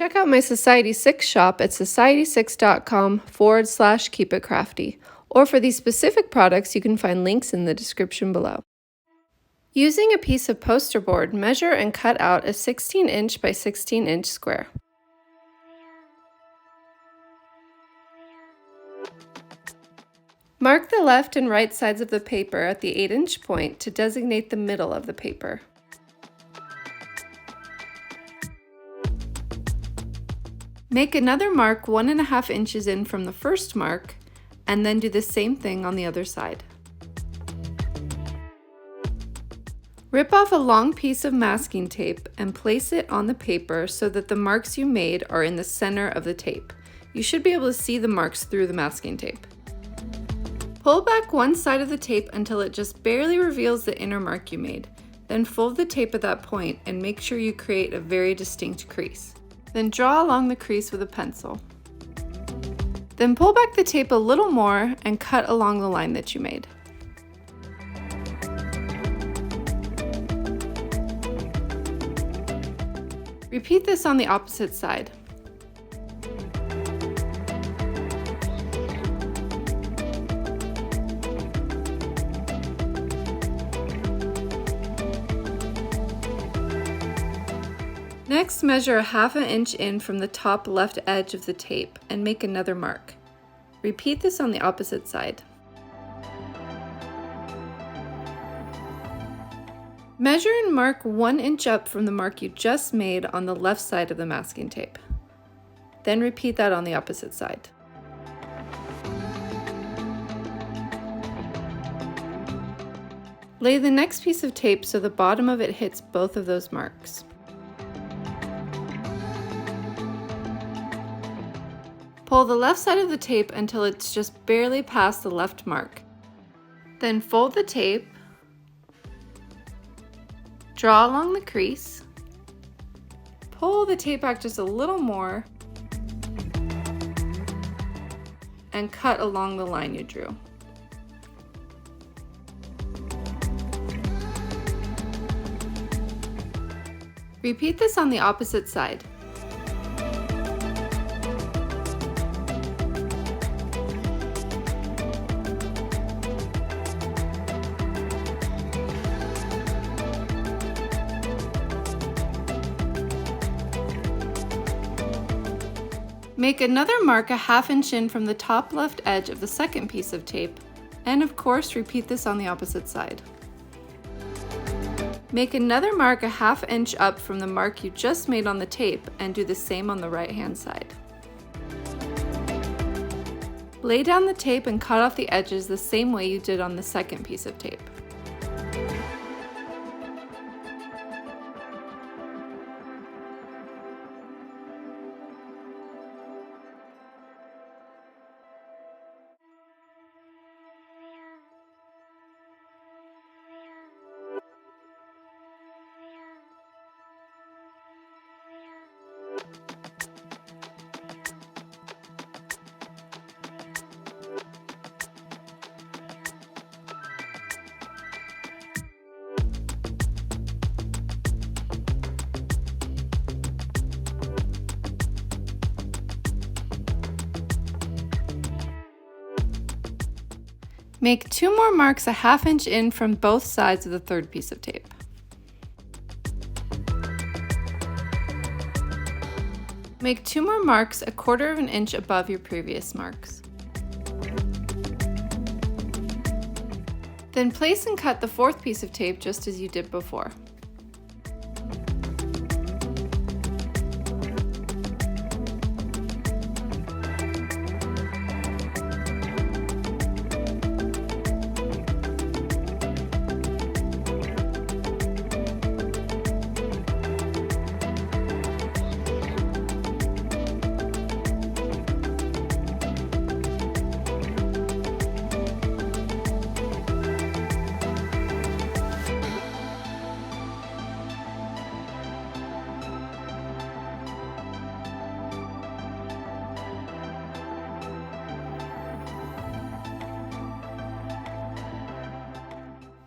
Check out my Society 6 shop at society6.com/keepitcrafty, or for these specific products, you can find links in the description below. Using a piece of poster board, measure and cut out a 16-inch by 16-inch square. Mark the left and right sides of the paper at the 8-inch point to designate the middle of the paper. Make another mark 1.5 inches in from the first mark, and then do the same thing on the other side. Rip off a long piece of masking tape and place it on the paper so that the marks you made are in the center of the tape. You should be able to see the marks through the masking tape. Pull back one side of the tape until it just barely reveals the inner mark you made. Then fold the tape at that point and make sure you create a very distinct crease. Then draw along the crease with a pencil. Then pull back the tape a little more and cut along the line that you made. Repeat this on the opposite side. Next, measure a 1/2 inch in from the top left edge of the tape and make another mark. Repeat this on the opposite side. Measure and mark 1 inch up from the mark you just made on the left side of the masking tape. Then repeat that on the opposite side. Lay the next piece of tape so the bottom of it hits both of those marks. Pull the left side of the tape until it's just barely past the left mark. Then fold the tape, draw along the crease, pull the tape back just a little more, and cut along the line you drew. Repeat this on the opposite side. Make another mark a 1/2 inch in from the top left edge of the second piece of tape, and of course repeat this on the opposite side. Make another mark a 1/2 inch up from the mark you just made on the tape and do the same on the right hand side. Lay down the tape and cut off the edges the same way you did on the second piece of tape. Make 2 more marks a 1/2 inch in from both sides of the third piece of tape. Make 2 more marks a 1/4 inch above your previous marks. Then place and cut the fourth piece of tape just as you did before.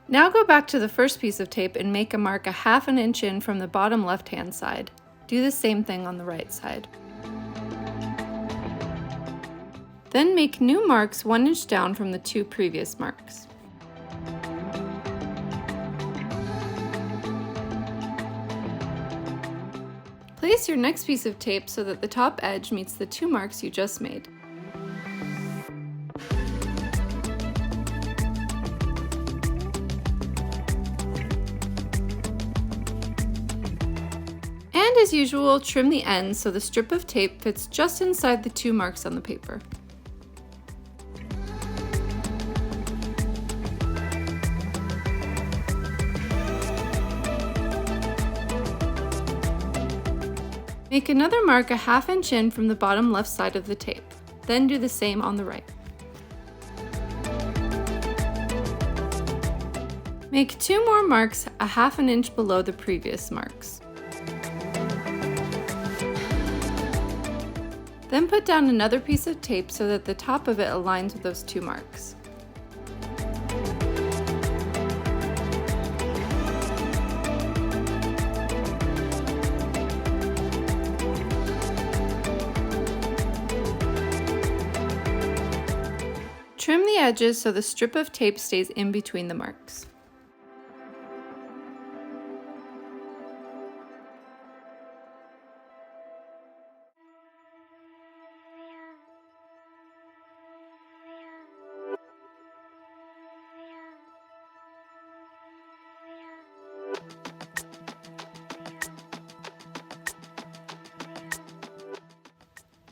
Now go back to the first piece of tape and make a mark a 1/2 inch in from the bottom left-hand side. Do the same thing on the right side. Then make new marks 1 inch down from the 2 previous marks. Place your next piece of tape so that the top edge meets the 2 marks you just made. And as usual, trim the ends so the strip of tape fits just inside the 2 marks on the paper. Make another mark a ½ inch in from the bottom left side of the tape. Then do the same on the right. Make 2 more marks a ½ inch below the previous marks. Then put down another piece of tape so that the top of it aligns with those 2 marks. Trim the edges so the strip of tape stays in between the marks.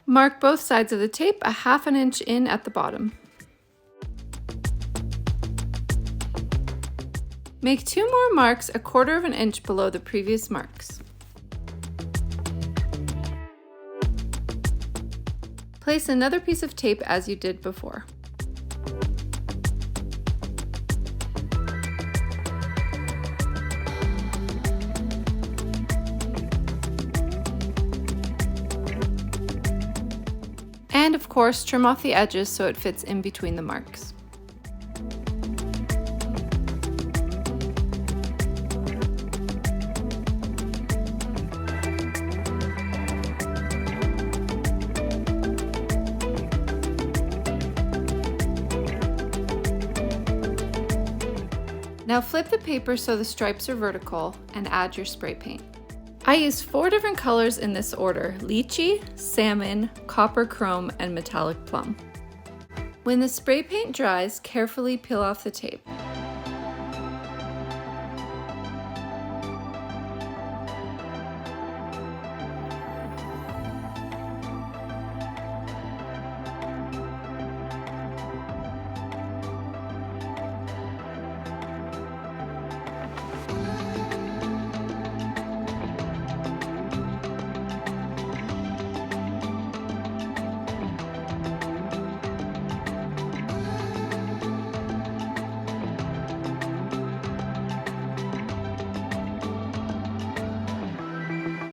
Mark both sides of the tape a ½ inch in at the bottom. Make 2 more marks a ¼ inch below the previous marks. Place another piece of tape as you did before. And of course, trim off the edges so it fits in between the marks. Now flip the paper so the stripes are vertical and add your spray paint. I used 4 different colors in this order: lychee, salmon, copper chrome, and metallic plum. When the spray paint dries, carefully peel off the tape.